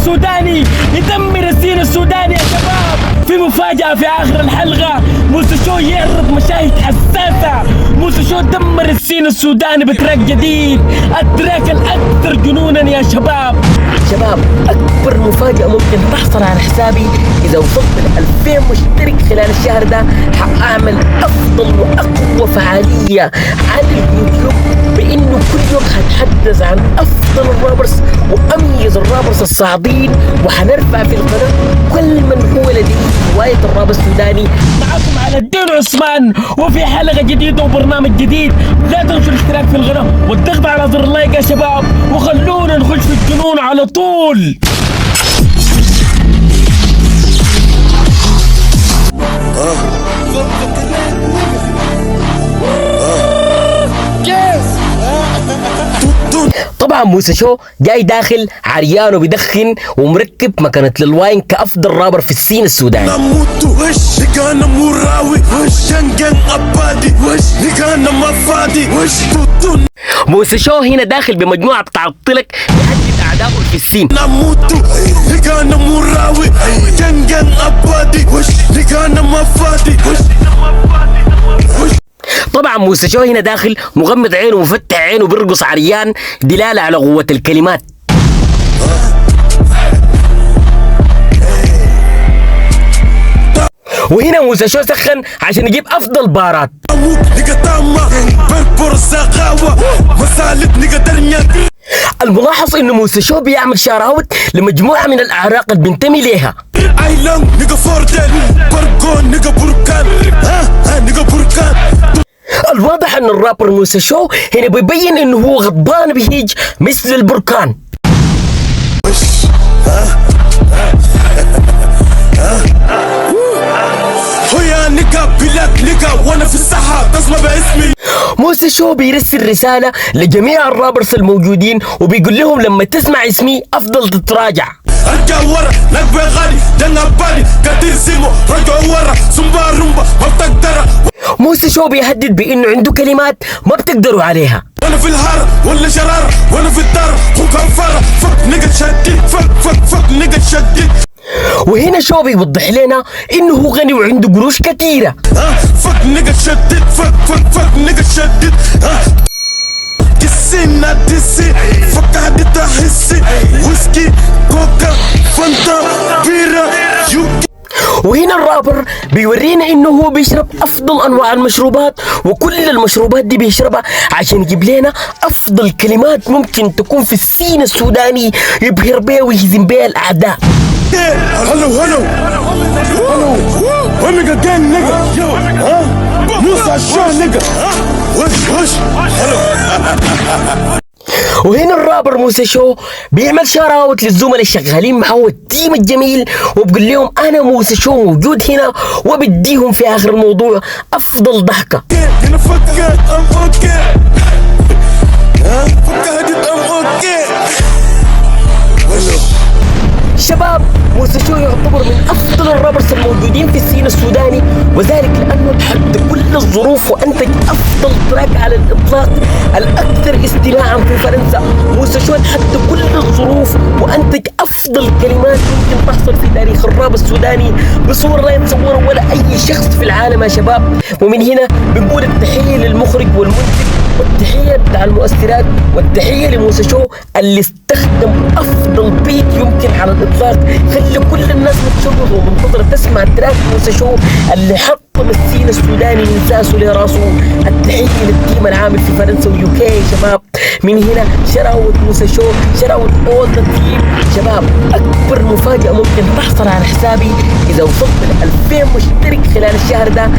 السوداني يدمر السين السوداني يا شباب. في مفاجأة في آخر الحلقة، موسى شو يعرض مشاهد حساسة. موسى شو دمر السين السوداني بتراك جديد، التراك الأكثر جنونا يا شباب. شباب أكبر مفاجأة ممكن تحصل على حسابي إذا وصلت ل 2000 مشترك خلال الشهر ده، حأعمل أفضل وأقوى فعالية على اليوتيوب، بإنه كل يوم حتحدث عن أفضل الرابرز وأميز الرابرز الصاعدين، وحنرفع في القناة كل من هو لديه هواية الراب السوداني. معكم على الدين عثمان، وفي حلقة جديدة وبرنامج جديد. لا تنسوا الاشتراك في القناة والضغط على زر اللايك يا شباب، وخلونا نخش في الجنون على طول. طبعا موسى شو جاي داخل عريان وبيدخن ومركب مكانة للواين كأفضل رابر في السين السوداني. موسى شو هنا داخل بمجموعة بتعطلك يهدد أعدائه في السين. طبعا موسى شو هنا داخل مغمض عينه ومفتح عينه بيرقص عريان، دلالة على قوة الكلمات. وهنا موسى شو سخن عشان يجيب افضل بارات. الملاحظ انه موسى شو بيعمل شاراوت لمجموعة من الاعراق اللي بينتمي ليها. الواضح ان الرابر موسى شو هنا بيبين انه هو غضبان بهيج مثل البركان. وانا في الساحة تسمع باسمي. موسى شو بيرسل رسالة لجميع الرابرز الموجودين وبيقول لهم لما تسمع اسمي افضل تتراجع. ارجع ورا لك بغالي جنب بالي كتير سيمو رجع ورا سمبا رومبا ما بتقدر. موسى شو بيهدد بانه عنده كلمات ما بتقدروا عليها. وانا في الهارة ولا شرارة وانا في الدار خوك انفارة فك نقد شديد فك نقد شديد. وهنا شو بيوضح لنا انه هو غني وعنده قروش كثيرة. فك نقد شديد فك نقد شديد. كسينا ديسي فك عدد احسي ويسكي كوكا فانتا بيرا يوكي. وهنا الرابر بيورينا انه هو بيشرب افضل انواع المشروبات، وكل المشروبات دي بيشربها عشان يجيب لنا افضل كلمات ممكن تكون في السين السوداني يبهر بيها ويهزم بيها الاعداء. هلو وميجا جان نيجا موسى شو نيجا وش وهنا الرابر موسى شو بيعمل شاراوت للزملاء الشغالين معه والتيم الجميل، وبقول لهم انا موسى شو موجود هنا، وبديهم في اخر الموضوع افضل ضحكة. شباب موسى شو يعتبر من افضل الرابرز الموجودين في السين السوداني، وذلك لانه تحدى كل الظروف وانتج افضل تراك على الاطلاق الاكثر استماعا في فرنسا. موسى شو تحدى كل الظروف وانتج افضل كلمات ممكن تحصل في تاريخ الراب السوداني بصورة لا يتصورها ولا اي شخص في العالم يا شباب. ومن هنا بنقول التحية للمخرج والمنتج، والتحية بتاع المؤثرات، والتحية لموسى شو اللي استخدم افضل بيت يمكن على الاطلاق. خلي كل الناس متشوقة ومنتظرة تسمع تراك موسى شو اللي حطم السين السوداني من ساسه لراسه. التحية للتيم العامل في فرنسا ويوكي يا شباب. من هنا شراوت موسى شو، شراوت اول ذا تيم. شباب اكبر مفاجأة ممكن تحصل على حسابي اذا وصلت ل 2000 مشترك خلال الشهر ده،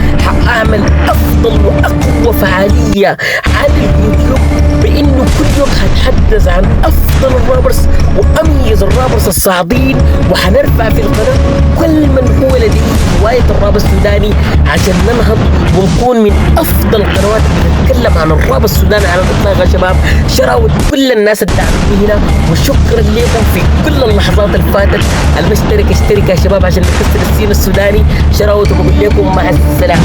حاعمل افضل واقوى فعالية على اليوتيوب، بانه كل يوم حتحدث عن افضل الرابرز واميز الرابرز الصاعدين، وحنرفع في القناة كل من هو لديه هواية الراب السوداني عشان ننهض ونكون من افضل القنوات اللي تتكلم عن الراب السوداني على الاطلاق يا شباب. شراوت كل الناس اللي دعمتني هنا، وشكرا لكم في كل اللحظات اللي فاتت. المشترك اشترك يا شباب عشان نكسر السين السوداني. شراوت وبقول لكم مع السلامة.